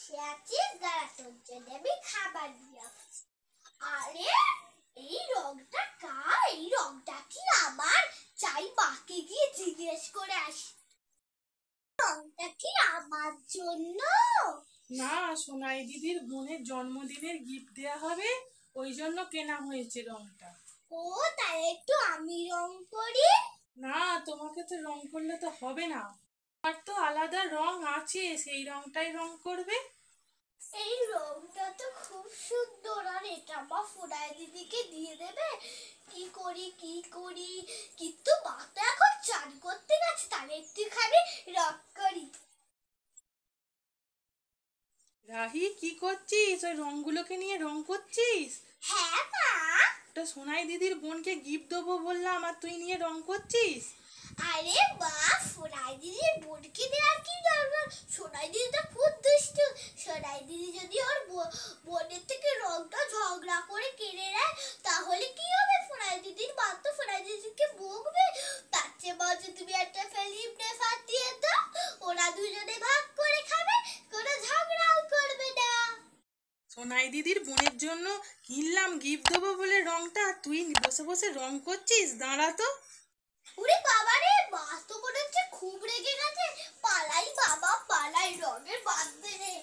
বসে আছি, দাঁড়া তোর জন্য আমি খাবার দিয়ে আসছি। আরে এই রংটা কার? এই রংটা কি আমার? চাই মাকে গিয়ে জিজ্ঞেস করে আসি। রংটা কি আমার জন্য? না, সোনাই দিদির বোনের জন্মদিনের গিফট দেয়া হবে, ওই জন্য কেনা হয়েছে রংটা। ও তাই একটু আমি রং করি। না, তোমাকে তো রং করলে তো হবে না, তোমার তো আলাদা রং আছে, সেই রংটাই রং করবে। এই রংটা তো খুব সুন্দর, আর এটা আমার ফোনাই দিদিকে দিয়ে দেবে। কি করি কিন্তু মা তো এখন চান করতে গেছে, তাহলে একটুখানি রং করি। রাহি, কি করছিস? ওই রংগুলোকে নিয়ে রং করছিস? হ্যাঁ মা। ওটা সোনাই দিদির বোনকে গিফট দেবো বললাম, আর তুই নিয়ে রং করছিস? আরে মা, সোনাই দিদির বোনকে দেওয়ার কি দরকার? সোনাই দিদি তো খুব দুষ্টু। সোনাই দিদি যদি ওর বোনের থেকে রংটা ঝগড়া করে কিনে নেয়, তাহলে কি হবে? সোনাই দিদির মা তো সোনাই দিদিকে বকবে। তার চেয়ে বলছে তুমি একটা ফিল্ম ফাটিয়ে দাও, ওরা দুজনে ভাগ করে খাবে, কোনো ঝগড়াও করবে না। সোনাই দিদির বোনের জন্য কিনলাম গিফট দেবো বলে রংটা, আর তুই বসে বসে রং করছিস? দাঁড়া তো। ওরে বাবা রে, মা তো মনে হচ্ছে খুব রেগে গেছে। পালাই বাবা পালাই, রঙের বাঁধবে রে।